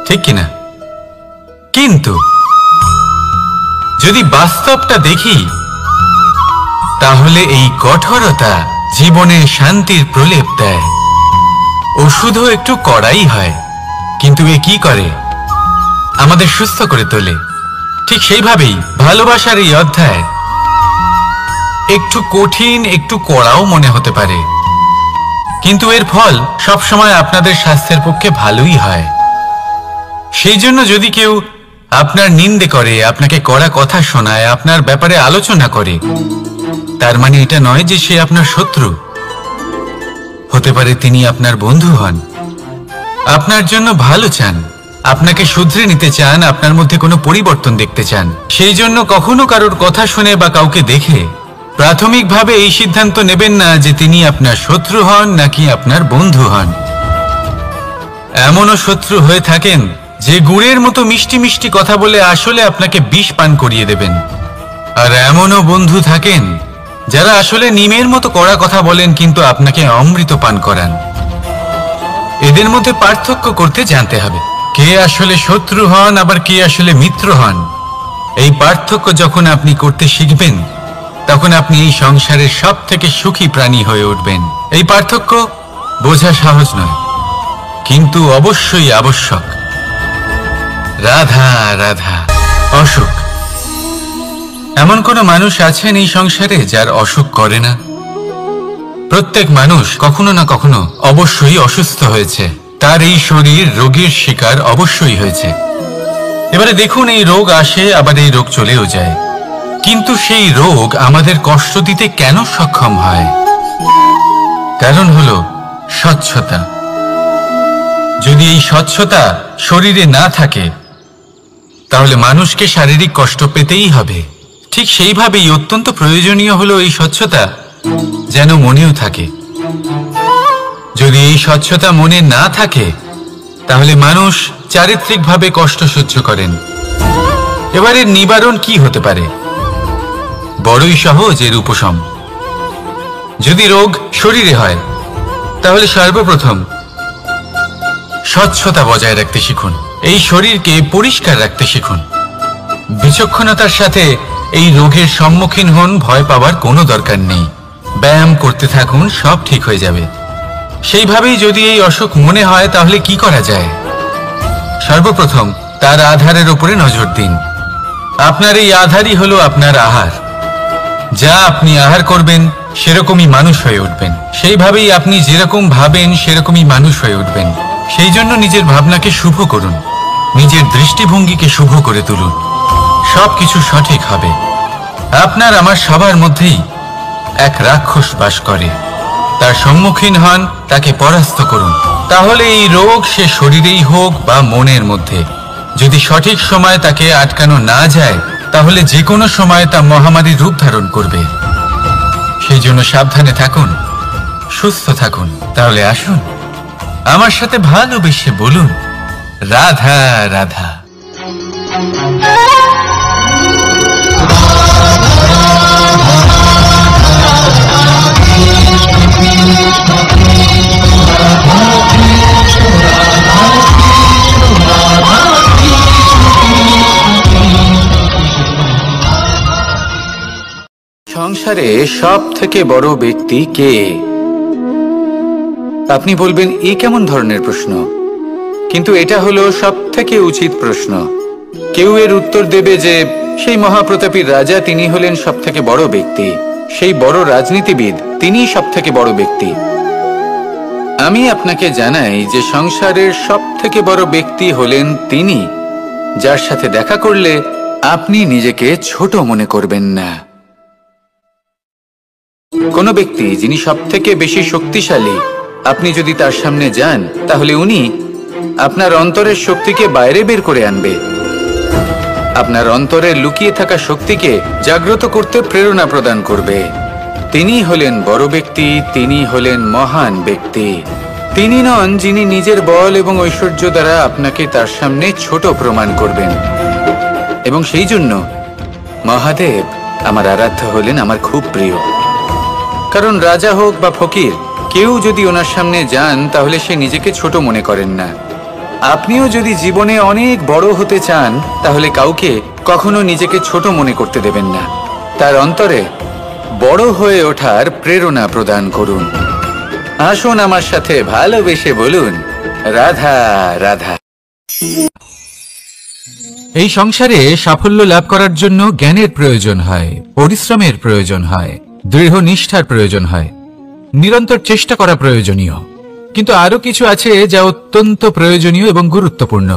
ঠিক কিনা? কিন্তু যদি বাস্তবটা দেখি, তাহলে এই কঠোরতা জীবনে শান্তির প্রলেপ দেয়। ওষুধও একটু কড়াই হয়, কিন্তু এ কি করে? আমাদের সুস্থ করে তোলে। ঠিক সেইভাবেই ভালোবাসার এই অধ্যায় একটু কঠিন, একটু কড়াও মনে হতে পারে, কিন্তু এর ফল সবসময় আপনাদের স্বাস্থ্যের পক্ষে ভালোই হয়। সেই জন্য যদি কেউ আপনার নিন্দে করে, আপনাকে কড়া কথা শোনায়, আপনার ব্যাপারে আলোচনা করে, তার মানে এটা নয় যে সে আপনার শত্রু। হতে পারে তিনি আপনার বন্ধু হন, আপনার জন্য ভালো চান, আপনাকে শুধরে নিতে চান, আপনার মধ্যে কোনো পরিবর্তন দেখতে চান। সেই জন্য কখনো কারোর কথা শুনে বা কাউকে দেখে প্রাথমিকভাবে এই সিদ্ধান্ত নেবেন না যে তিনি আপনার শত্রু হন নাকি আপনার বন্ধু হন। এমনও শত্রু হয়ে থাকেন যে গুড়ের মতো মিষ্টি মিষ্টি কথা বলে আসলে আপনাকে বিষ পান করিয়ে দেবেন। আর এমনও বন্ধু থাকেন যারা আসলে নিমের মতো কড়া কথা বলেন, কিন্তু আপনাকে অমৃত পান করান। এদের মধ্যে পার্থক্য করতে জানতে হবে, কে আসলে শত্রু হন আবার কে আসলে মিত্র হন। এই পার্থক্য যখন আপনি করতে শিখবেন, তখন আপনি এই সংসারের সব থেকে সুখী প্রাণী হয়ে উঠবেন। এই পার্থক্য বোঝা সহজ নয়, কিন্তু অবশ্যই আবশ্যক। রাধা রাধা। অসুখ। এমন কোন মানুষ আছেন এই সংসারে যার অসুখ করে না? প্রত্যেক মানুষ কখনো না কখনো অবশ্যই অসুস্থ হয়েছে, তার এই শরীর রোগের শিকার অবশ্যই হয়েছে। এবারে দেখুন, এই রোগ আসে আবার এই রোগ চলেও যায়, কিন্তু সেই রোগ আমাদের কষ্ট দিতে কেন সক্ষম হয়? কারণ হলো স্বচ্ছতা। যদি এই স্বচ্ছতা শরীরে না থাকে, তাহলে মানুষকে শারীরিক কষ্ট পেতেই হবে। ঠিক সেইভাবেই অত্যন্ত প্রয়োজনীয় হলো এই স্বচ্ছতা যেন মনেও থাকে। যদি এই স্বচ্ছতা মনে না থাকে, তাহলে মানুষ চারিত্রিকভাবে কষ্ট সহ্য করেন। এবারে নিবারণ কি হতে পারে? বড়ই সহজ এর উপশম। যদি রোগ শরীরে হয়, তাহলে সর্বপ্রথম স্বচ্ছতা বজায় রাখতে শিখুন, এই শরীরকে পরিষ্কার রাখতে শিখুন। বিচক্ষণতার সাথে এই রোগের সম্মুখীন হন, ভয় পাওয়ার কোনো দরকার নেই। ব্যায়াম করতে থাকুন, সব ঠিক হয়ে যাবে। সেইভাবেই যদি এই অসুখ মনে হয়, তাহলে কি করা যায়? সর্বপ্রথম তার আধারের উপরে নজর দিন। আপনার এই আধারই হলো আপনার আহার। যা আপনি আহার করবেন, সেরকমই মানুষ হয়ে উঠবেন। সেইভাবেই আপনি যেরকম ভাবেন, সেরকমই মানুষ হয়ে উঠবেন। সেই জন্য নিজের ভাবনাকে শুভ করুন, নিজের দৃষ্টিভঙ্গিকে শুভ করে তুলুন, সবকিছু সঠিক হবে। আপনার আমার সবার মধ্যেই এক রাক্ষস বাস করে, তার সম্মুখীন হন, তাকে পরাস্ত করুন। তাহলে এই রোগ সে শরীরেই হোক বা মনের মধ্যে, যদি সঠিক সময় তাকে আটকানো না যায়, তাহলে যে কোনো সময় তা মহামারীর রূপ ধারণ করবে। সেই জন্য সাবধানে থাকুন, সুস্থ থাকুন। তাহলে আসুন, আমার সাথে ভালোবেসে বলুন, রাধা রাধা। সংসারে সব থেকে বড় ব্যক্তি কে? আপনি বলবেন এ কেমন ধরনের প্রশ্ন, কিন্তু এটা হলো সব থেকে উচিত প্রশ্ন। কেউ এর উত্তর দেবে যে সেই মহাপ্রতাপী রাজা, তিনি হলেন সব থেকে বড় ব্যক্তি, সেই বড় রাজনীতিবিদ, তিনিই সব থেকে বড় ব্যক্তি। আমি আপনাকে জানাই যে সংসারের সব থেকে বড় ব্যক্তি হলেন তিনি, যার সাথে দেখা করলে আপনি নিজেকে ছোট মনে করবেন না। কোনো ব্যক্তি যিনি সব থেকে বেশি শক্তিশালী, আপনি যদি তার সামনে যান তাহলে উনি আপনার অন্তরের শক্তিকে বাইরে বের করে আনবে, আপনার অন্তরে লুকিয়ে থাকা শক্তিকে জাগ্রত করতে প্রেরণা প্রদান করবে। তিনি হলেন বড় ব্যক্তি, তিনি হলেন মহান ব্যক্তি। তিনি নন যিনি নিজের বল এবং ঐশ্বর্য দ্বারা আপনাকে তার সামনে ছোট প্রমাণ করবেন। এবং সেই জন্য মহাদেব আমার আরাধ্য হলেন আমার খুব প্রিয়। কারণ রাজা হোক বা ফকির, কেউ যদি ওনার সামনে যান তাহলে সে নিজেকে ছোট মনে করেন না। আপনিও যদি জীবনে অনেক বড় হতে চান তাহলে কাউকে কখনো নিজেকে ছোট মনে করতে দেবেন না। তার অন্তরে বড় হয়ে ওঠার প্রেরণা প্রদান করুন। আসুন আমার সাথে ভালোবেসে বলুন, রাধা রাধা। এই সংসারে সাফল্য লাভ করার জন্য জ্ঞানের প্রয়োজন হয়, পরিশ্রমের প্রয়োজন হয়, দৃঢ় নিষ্ঠার প্রয়োজন হয়, নিরন্তর চেষ্টা করা প্রয়োজনীয়। কিন্তু আরো কিছু আছে যা অত্যন্ত প্রয়োজনীয় এবং গুরুত্বপূর্ণ।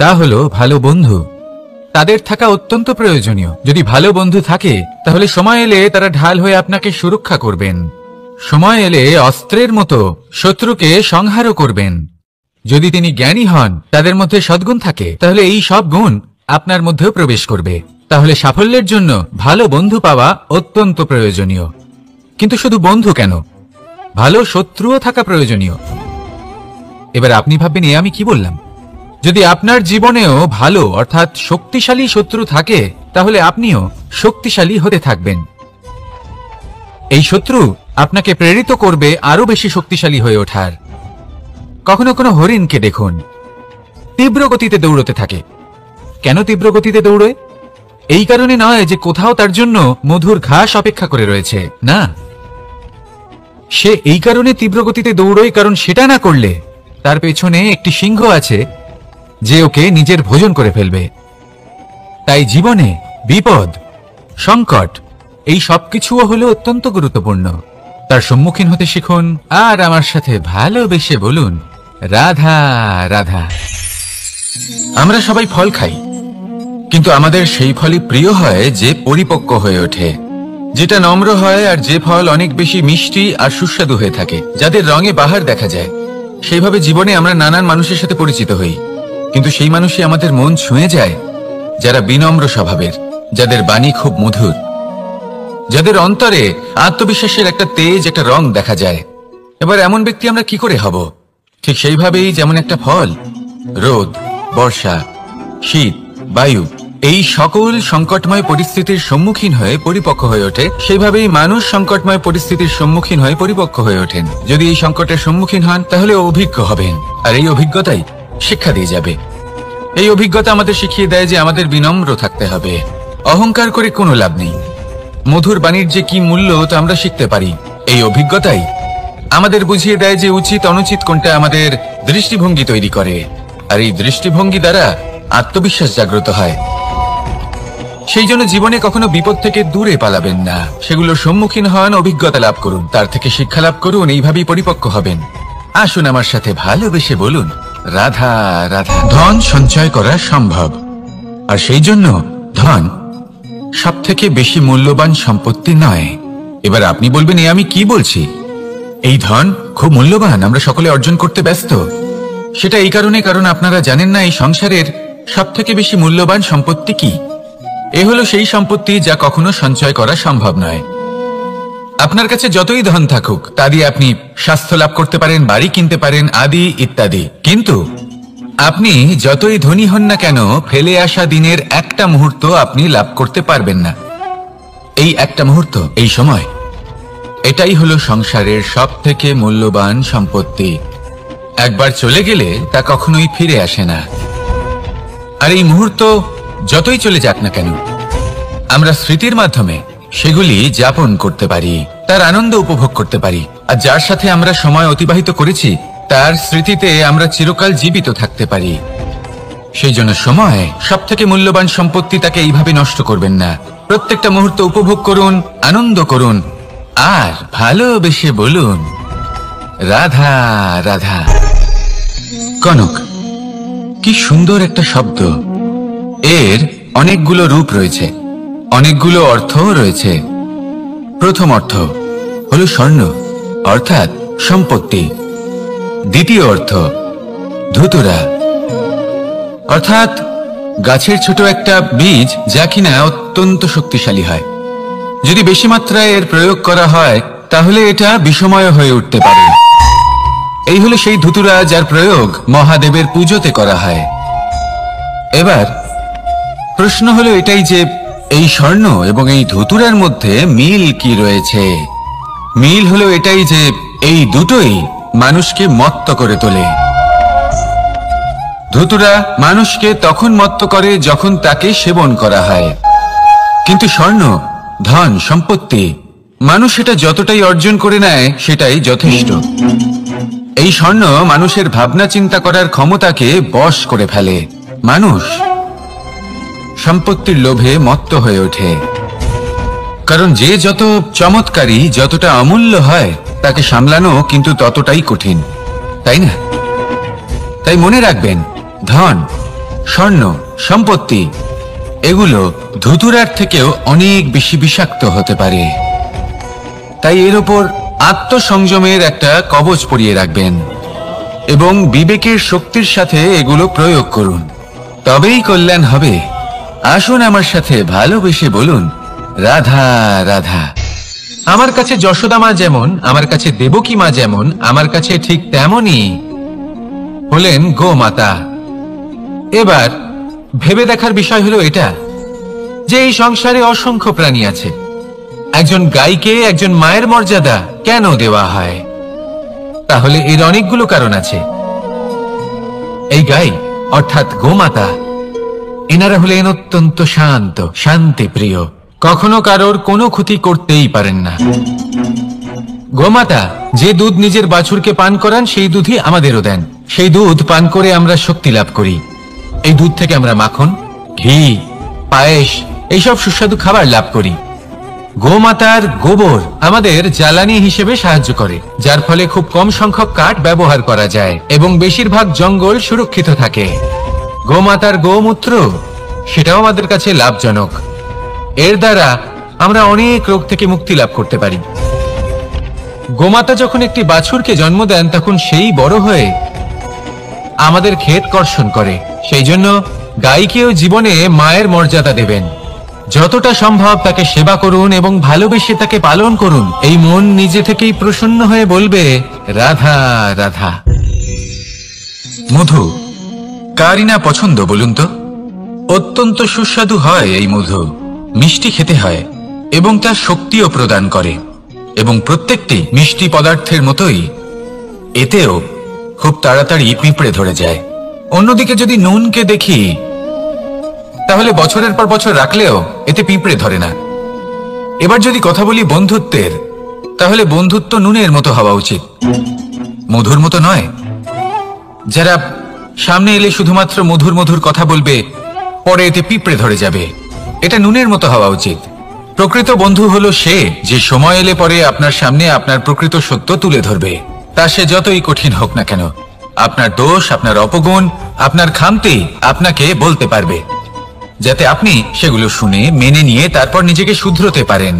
তা হলো ভালো বন্ধু। তাদের থাকা অত্যন্ত প্রয়োজনীয়। যদি ভালো বন্ধু থাকে তাহলে সময় এলে তারা ঢাল হয়ে আপনাকে সুরক্ষা করবেন। সময় এলে অস্ত্রের মতো শত্রুকে সংহারও করবেন। যদি তিনি জ্ঞানী হন, তাদের মধ্যে সদ্গুণ থাকে, তাহলে এই সব গুণ আপনার মধ্যেও প্রবেশ করবে। তাহলে সাফল্যের জন্য ভালো বন্ধু পাওয়া অত্যন্ত প্রয়োজনীয়। কিন্তু শুধু বন্ধু কেন, ভালো শত্রুও থাকা প্রয়োজনীয়। এবার আপনি ভাববেন, আমি কি বললাম? যদি আপনার জীবনেও ভালো অর্থাৎ শক্তিশালী শত্রু থাকে তাহলে আপনিও শক্তিশালী হতে থাকবেন। এই শত্রু আপনাকে প্রেরিত করবে আরো বেশি শক্তিশালী হয়ে ওঠার। কখনো কোনো হরিণকে দেখুন, তীব্র গতিতে দৌড়তে থাকে। কেন তীব্র গতিতে দৌড়ে? এই কারণে নয় যে কোথাও তার জন্য মধুর ঘাস অপেক্ষা করে রয়েছে, না। সে এই কারণে তীব্র গতিতে দৌড়য় কারণ সেটা না করলে তার পেছনে একটি সিংহ আছে যে ওকে নিজের ভোজন করে ফেলবে। তাই জীবনে বিপদ, সংকট, এই সবকিছুও হলো অত্যন্ত গুরুত্বপূর্ণ। তার সম্মুখীন হতে শিখুন আর আমার সাথে ভালোবেসে বলুন, রাধা রাধা। আমরা সবাই ফল খাই, কিন্তু আমাদের সেই ফলই প্রিয় হয় যে পরিপক্ক হয়ে ওঠে, যেটা নম্র হয়, আর যে ফল অনেক বেশি মিষ্টি আর সুস্বাদু হয়ে থাকে, যাদের রঙে বাহার দেখা যায়। সেইভাবে জীবনে আমরা নানান মানুষের সাথে পরিচিত হই, কিন্তু সেই মানুষই আমাদের মন ছুঁয়ে যায় যারা বিনম্র স্বভাবের, যাদের বাণী খুব মধুর, যাদের অন্তরে আত্মবিশ্বাসের একটা তেজ, একটা রং দেখা যায়। এবার এমন ব্যক্তি আমরা কি করে হব? ঠিক সেইভাবেই যেমন একটা ফল রোদ, বর্ষা, শীত, বায়ু, এই সকল সংকটময় পরিস্থিতির সম্মুখীন হয়ে পরিপক্ক হয়ে ওঠে, সেইভাবেই মানুষ সংকটময় পরিস্থিতির সম্মুখীন হয়ে পরিপক্ক হয়ে ওঠেন। যদি এই সংকটের সম্মুখীন হন তাহলে অভিজ্ঞ হবেন, আর এই অভিজ্ঞতাই শিক্ষা দিয়ে যাবে। এই অভিজ্ঞতা আমাদের শিখিয়ে দেয় যে আমাদের বিনম্র থাকতে হবে। অহংকার করে কোনো লাভ নেই। মধুর বাণীর যে কি মূল্য তা আমরা শিখতে পারি। এই অভিজ্ঞতাই আমাদের বুঝিয়ে দেয় যে উচিত অনুচিত কোনটা, আমাদের দৃষ্টিভঙ্গি তৈরি করে, আর এই দৃষ্টিভঙ্গি দ্বারা আত্মবিশ্বাস জাগ্রত হয়। সেই জন্য জীবনে কখনো বিপদ থেকে দূরে পালাবেন না, সেগুলোর সম্মুখীন হন, অভিজ্ঞতা লাভ করুন, তার থেকে শিক্ষা লাভ করুন, এইভাবেই পরিপক্ক হবেন। আসুন আমার সাথে ভালোবেসে বলুন, রাধা রাধা। ধন সঞ্চয় করা সম্ভব, আর সেই জন্য ধন সব থেকে বেশি মূল্যবান সম্পত্তি নয়। এবার আপনি বলবেন, আমি কি বলছি? এই ধন খুব মূল্যবান, আমরা সকলে অর্জন করতে ব্যস্ত। সেটা এই কারণে, কারণ আপনারা জানেন না এই সংসারের সব থেকে বেশি মূল্যবান সম্পত্তি কি। এ হলো সেই সম্পত্তি যা কখনো সঞ্চয় করা সম্ভব নয়। আপনার কাছে যতই ধন থাকুক তা দিয়ে আপনি স্বাস্থ্য লাভ করতে পারেন, বাড়ি কিনতে পারেন, আদি ইত্যাদি, কিন্তু আপনি যতই ধনী হন না কেন, ফেলে আসা দিনের একটা মুহূর্ত আপনি লাভ করতে পারবেন না। এই একটা মুহূর্ত, এই সময়, এটাই হলো সংসারের সব থেকে মূল্যবান সম্পত্তি। একবার চলে গেলে তা কখনোই ফিরে আসে না। আর এই মুহূর্ত যতই চলে যাক না কেন, আমরা স্মৃতির মাধ্যমে সেগুলি যাপন করতে পারি, তার আনন্দ উপভোগ করতে পারি, আর যার সাথে আমরা সময় অতিবাহিত করেছি তার স্মৃতিতে আমরা চিরকাল জীবিত থাকতে পারি। সেই জন্য সময় সবথেকে মূল্যবান সম্পত্তি, তাকে এইভাবে নষ্ট করবেন না। প্রত্যেকটা মুহূর্ত উপভোগ করুন, আনন্দ করুন, আর ভালোবেসে বলুন রাধা রাধা। কনক, কি সুন্দর একটা শব্দ। এর অনেকগুলো রূপ রয়েছে, অনেকগুলো অর্থও রয়েছে। প্রথম অর্থ হলো স্বর্ণ, অর্থাৎ সম্পত্তি। দ্বিতীয় অর্থ ধুতুরা, অর্থাৎ গাছের ছোট একটা বীজ, যা কিনা অত্যন্ত শক্তিশালী হয়। যদি বেশি মাত্রায় এর প্রয়োগ করা হয় তাহলে এটা বিষময় হয়ে উঠতে পারে। এই হলো সেই ধুতুরা যার প্রয়োগ মহাদেবের পুজোতে করা হয়। এবার প্রশ্ন হলো এটাই যে এই স্বর্ণ এবং এই ধুতুরার মধ্যে মিল কি রয়েছে। মিল হলো এটাই যে এই দুটোই মানুষকে মত্ত করে তোলে। ধুতুরা মানুষকে তখন মত্ত করে যখন তাকে সেবন করা হয়, কিন্তু স্বর্ণ, ধন, সম্পত্তি, মানুষ সেটা যতটাই অর্জন করে নেয় সেটাই যথেষ্ট। এই স্বর্ণ মানুষের ভাবনা চিন্তা করার ক্ষমতাকে বশ করে ফেলে। মানুষ সম্পত্তির লোভে মত্ত হয়ে ওঠে, কারণ যে যত চমৎকারী, যতটা অমূল্য হয় তাকে সামলানো কিন্তু ততটাই কঠিন, তাই না? তাই মনে রাখবেন, ধন, স্বর্ণ, সম্পত্তি এগুলো ধুতুরার থেকেও অনেক বেশি বিষাক্ত হতে পারে। তাই এর ওপর আত্মসংযমের একটা কবচ পরিয়ে রাখবেন এবং বিবেকের শক্তির সাথে এগুলো প্রয়োগ করুন, তবেই কল্যাণ হবে। আসুন আমার সাথে ভালোবেসে বলুন রাধা রাধা। আমার কাছে যশোদা মা যেমন, আমার কাছে দেবকী মা যেমন, আমার কাছে ঠিক তেমনই হলেন গোমাতা। এবার ভেবে দেখার বিষয় হলো এটা যে এই সংসারে অসংখ্য প্রাণী আছে, একজন গাইকে একজন মায়ের মর্যাদা কেন দেওয়া হয়? তাহলে এর অনেকগুলো কারণ আছে। এই গাই অর্থাৎ গোমাতা, এনারা হলেন অত্যন্ত শান্ত, শান্তিপ্রিয়, কখনো কারোর কোনো ক্ষতি করতেই পারেন না। গোমাতা যে দুধ নিজের বাছুরকে পান করান সেই দুধই আমাদেরও দেন। সেই দুধ পান করে আমরা শক্তি লাভ করি। এই দুধ থেকে আমরা মাখন, ঘি, পায়েস এইসব সুস্বাদু খাবার লাভ করি। গোমাতার গোবর আমাদের জ্বালানি হিসেবে সাহায্য করে, যার ফলে খুব কম সংখ্যক কাঠ ব্যবহার করা যায় এবং বেশিরভাগ জঙ্গল সুরক্ষিত থাকে। গোমাতার গোমূত্র সেটাও আমাদের কাছে লাভজনক। এর দ্বারা আমরা অনেক রোগ থেকে মুক্তি লাভ করতে পারি। গোমাতা যখন একটি বাছুরকে জন্ম দেন তখন সেই বড় হয়ে আমাদের ক্ষেত কর্ষণ করে। সেই জন্য গাইকেও জীবনে মায়ের মর্যাদা দেবেন। যতটা সম্ভব তাকে সেবা করুন এবং ভালোবেসে তাকে পালন করুন। এই মন নিজে থেকেই প্রসন্ন হয়ে বলবে রাধা রাধা। মধু কারই না পছন্দ বলুন তো? অত্যন্ত সুস্বাদু হয় এই মধু, মিষ্টি খেতে হয় এবং তা শক্তিও প্রদান করে। এবং প্রত্যেকটি মিষ্টি পদার্থের মতোই এতেও খুব তাড়াতাড়ি পিঁপড়ে ধরে যায়। অন্যদিকে যদি নুনকে দেখি তাহলে বছরের পর বছর রাখলেও এতে পিঁপড়ে ধরে না। এবার যদি কথা বলি বন্ধুত্বের, তাহলে বন্ধুত্ব নুনের মতো হওয়া উচিত, মধুর মতো নয়। যারা সামনে এলে শুধুমাত্র মধুর মধুর কথা বলবে, পরে এতে পিঁপড়ে ধরে যাবে, এটা নুনের মতো হওয়া উচিত। প্রকৃত বন্ধু হলো সে যে সময় এলে পরে আপনার সামনে আপনার প্রকৃত সত্য তুলে ধরবে, তা সে যতই কঠিন হোক না কেন। আপনার দোষ, আপনার অপগুণ, আপনার খামতি আপনাকে বলতে পারবে, যাতে আপনি সেগুলো শুনে মেনে নিয়ে তারপর নিজেকে শুধরোতে পারেন।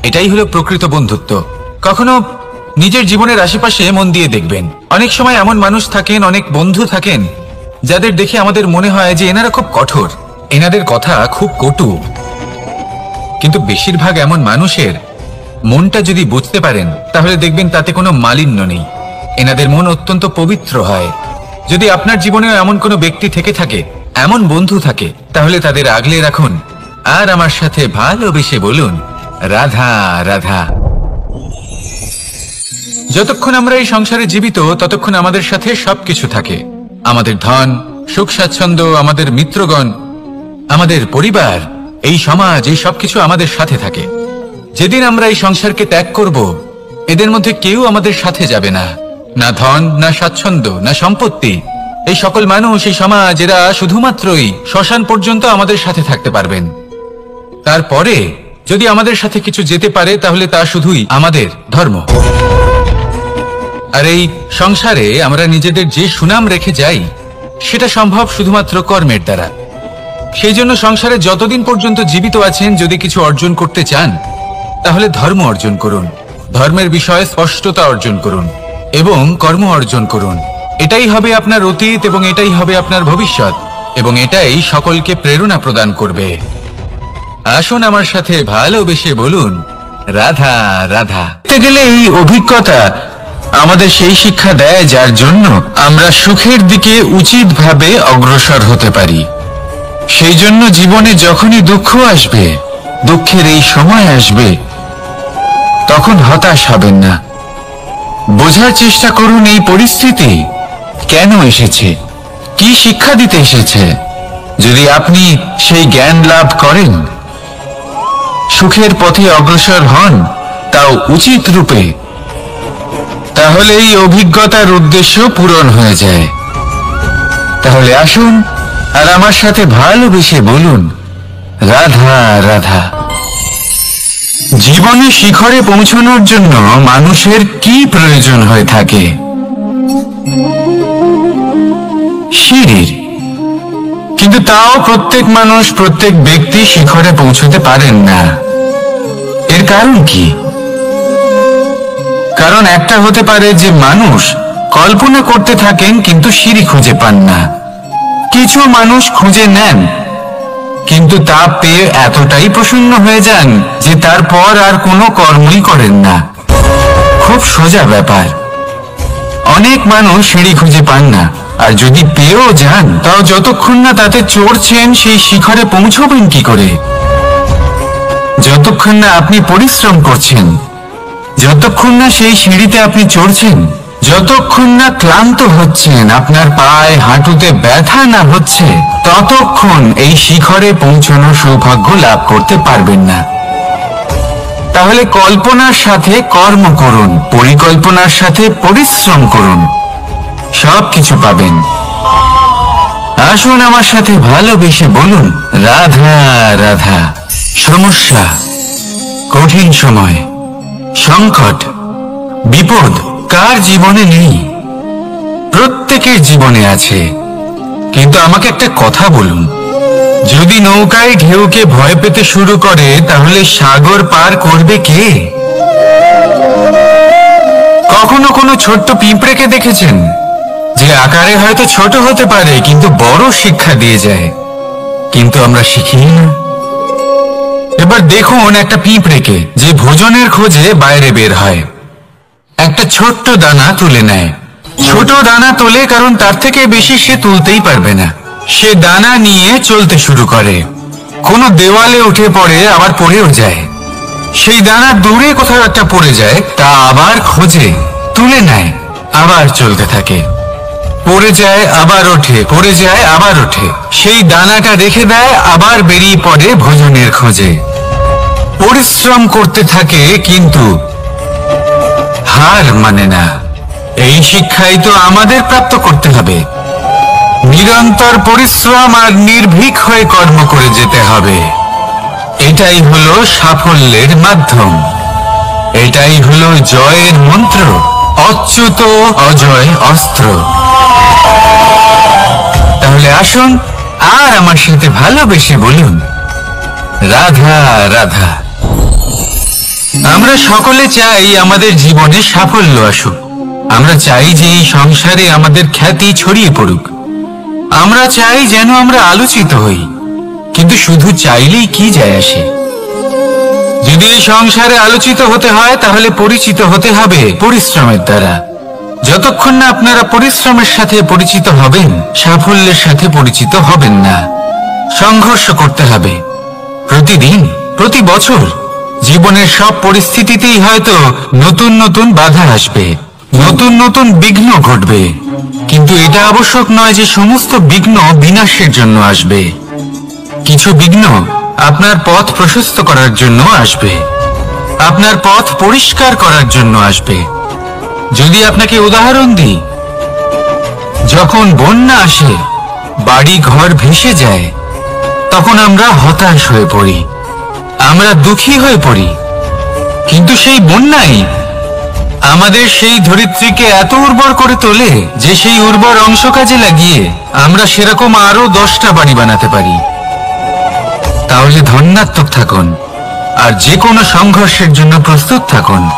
এটাই হলো প্রকৃত বন্ধুত্ব। কখনো নিজের জীবনের আশেপাশে মন দিয়ে দেখবেন, অনেক সময় এমন মানুষ থাকেন, অনেক বন্ধু থাকেন যাদের দেখে আমাদের মনে হয় যে এনারা খুব কঠোর, এনাদের কথা খুব কটু। কিন্তু বেশিরভাগ এমন মানুষের মনটা যদি বুঝতে পারেন তাহলে দেখবেন তাতে কোনো মালিন্য নেই, এনাদের মন অত্যন্ত পবিত্র হয়। যদি আপনার জীবনেও এমন কোনো ব্যক্তি থেকে থাকে, এমন বন্ধু থাকে, তাহলে তাদের আগলে রাখুন আর আমার সাথে ভালোবেসে বলুন রাধা রাধা। যতক্ষণ আমরা এই সংসারে জীবিত ততক্ষণ আমাদের সাথে সবকিছু থাকে, আমাদের ধন, সুখ, স্বাচ্ছন্দ্য, আমাদের মিত্রগণ, আমাদের পরিবার, এই সমাজ, এই সবকিছু আমাদের সাথে থাকে। যেদিন আমরা এই সংসারকে ত্যাগ করব, এদের মধ্যে কেউ আমাদের সাথে যাবে না, না ধন, না স্বাচ্ছন্দ্য, না সম্পত্তি। এই সকল মানুষ, এই সমাজ, এরা শুধুমাত্রই শ্মশান পর্যন্ত আমাদের সাথে থাকতে পারবেন। তারপরে যদি আমাদের সাথে কিছু যেতে পারে, তাহলে তা শুধুই আমাদের ধর্ম। আর এই সংসারে আমরা নিজেদের যে সুনাম রেখে যাই, সেটা সম্ভব শুধুমাত্র কর্মের দ্বারা। সেই জন্য সংসারে যতদিন পর্যন্ত জীবিত আছেন, যদি কিছু অর্জন করতে চান, তাহলে ধর্ম অর্জন করুন, ধর্মের বিষয়ে স্পষ্টতা অর্জন করুন এবং কর্ম অর্জন করুন। এটাই হবে আপনার অতীত এবং এটাই হবে আপনার ভবিষ্যৎ, এবং এটাই সকলকে প্রেরণা প্রদান করবে। আসুন আমার সাথে ভালোবেসে বলুন, রাধা রাধা। গেলে এই অভিজ্ঞতা আমাদের সেই শিক্ষা দেয়, যার জন্য আমরা সুখের দিকে উচিতভাবে অগ্রসর হতে পারি। সেই জন্য জীবনে যখনই দুঃখ আসবে, দুঃখের এই সময় আসবে, তখন হতাশ হবেন না। বোঝার চেষ্টা করুন এই পরিস্থিতি কেন এসেছে, কি শিক্ষা দিতে এসেছে। যদি আপনি সেই জ্ঞান লাভ করেন, সুখের পথে অগ্রসর হন, তাও উচিত রূপে, তাহলে এই অভিজ্ঞতার উদ্দেশ্য পূরণ হয়ে যায়। তাহলে আসুন আর আমার সাথে ভালোবেসে বলুন, রাধা রাধা। জীবনে শিখরে পৌঁছানোর জন্য মানুষের কি প্রয়োজন হয়ে থাকে? সিঁড়ির। কিন্তু তাও প্রত্যেক মানুষ, প্রত্যেক ব্যক্তি শিখরে পৌঁছতে পারেন না। এর কারণ কি? কারণ একটা হতে পারে যে মানুষ কল্পনা করতে থাকেন কিন্তু সিঁড়ি খুঁজে পান না। কিছু মানুষ খুঁজে নেন, কিন্তু তা পেয়ে এতটাই প্রসন্ন হয়ে যান যে তারপর আর কোনো কর্মই করেন না। খুব সোজা ব্যাপার। অনেক মানুষ সিঁড়ি খুঁজে পান না, আর যদি পেয়েও যান, তাও যতক্ষণ না তাতে চড়ছেন, সেই শিখরে পৌঁছবেন কি করে? যতক্ষণ না আপনি পরিশ্রম করছেন, যতক্ষণ না সেই সিঁড়িতে আপনি চড়ছেন, যতক্ষণ না ক্লান্ত হচ্ছেন, আপনার পায়ে হাঁটুতে ব্যথা না হচ্ছে, ততক্ষণ এই শিখরে পৌঁছানোর সৌভাগ্য লাভ করতে পারবেন না। তাহলে কল্পনার সাথে কর্ম করুন, পরিকল্পনার সাথে পরিশ্রম করুন, সবকিছু পাবেন। আসুন আমার সাথে ভালোবেসে বলুন, রাধা রাধা। সমস্যা, কঠিন সময়, সংকট, বিপদ কার জীবনে নেই? প্রত্যেকের জীবনে আছে। কিন্তু আমাকে একটা কথা বলুন, যদি নৌকায় ঢেউকে ভয় পেতে শুরু করে, তাহলে সাগর পার করবে কে? কখনো কোনো ছোট্ট পিঁপড়েকে দেখেছেন, যে আকারে হয়তো ছোট হতে পারে কিন্তু বড় শিক্ষা দিয়ে যায়? কিন্তু আমরা শিখি না। এবার দেখুন একটা পিঁপড়েকে, যে ভোজনের খোঁজে বাইরে বের হয়, একটা ছোট্ট দানা তুলে নেয়। ছোট দানা তোলে কারণ তার থেকে বেশি সে তুলতেই পারবে না। সে দানা নিয়ে চলতে শুরু করে, কোনো দেওয়ালে উঠে পড়ে, আবার পড়েও যায়। সেই দানা দূরে কোথাও একটা পড়ে যায়, তা আবার খোঁজে, তুলে নেয়, আবার চলতে থাকে। পড়ে যায়, আবার ওঠে, পড়ে যায়, আবার ওঠে। সেই দানাটা রেখে দেয়, আবার বেরিয়ে পড়ে ভোজনের খোঁজে। পরিশ্রম করতে থাকে কিন্তু হার মানে না। এই শিক্ষাই তো আমাদের প্রাপ্ত করতে হবে। নিরন্তর পরিশ্রম আর নির্ভীক হয়ে কর্ম করে যেতে হবে। এটাই হলো সাফল্যের মাধ্যম, এটাই হলো জয়ের মন্ত্র, অচ্যুত অজয় অস্ত্র। তাহলে আসুন আর আমার সাথে ভালোবেসে বলুন, রাধা রাধা। আমরা সকলে চাই আমাদের জীবনে সাফল্য আসুক। আমরা চাই যে এই সংসারে আমাদের খ্যাতি ছড়িয়ে পড়ুক। আমরা চাই যেন আমরা আলোচিত হই। কিন্তু শুধু চাইলেই কি যায় আসে? যদি এই সংসারে আলোচিত হতে হয়, তাহলে পরিচিত হতে হবে পরিশ্রমের দ্বারা। যতক্ষণ না আপনারা পরিশ্রমের সাথে পরিচিত হবেন, সাফল্যের সাথে পরিচিত হবেন না। সংঘর্ষ করতে হবে প্রতিদিন, প্রতি বছর। জীবনের সব পরিস্থিতিতেই হয়তো নতুন নতুন বাধা আসবে, নতুন নতুন বিঘ্ন ঘটবে। কিন্তু এটা আবশ্যক নয় যে সমস্ত বিঘ্ন বিনাশের জন্য আসবে। কিছু বিঘ্ন আপনার পথ প্রশস্ত করার জন্য আসবে, আপনার পথ পরিষ্কার করার জন্য আসবে। যদি আপনাকে উদাহরণ দিই, যখন বন্যা আসে, বাড়ি ঘর ভেসে যায়, তখন আমরা হতাশ হয়ে পড়ি, আমরা দুঃখী হয়ে পড়ি। কিন্তু সেই বন্যাই আমাদের সেই ধরিত্রীকে এত উর্বর করে তোলে যে সেই উর্বর অংশ কাজে লাগিয়ে আমরা সেরকম আরো 10টা বাড়ি বানাতে পারি। তাহলে ধন্যাত্মক থাকুন আর যে কোনো সংঘর্ষের জন্য প্রস্তুত থাকুন।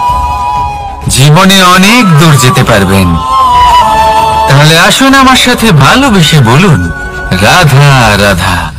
জীবনে অনেক দূর যেতে পারবেন। তাহলে আসুন আমার সাথে ভালোবেসে বলুন, রাধা রাধা।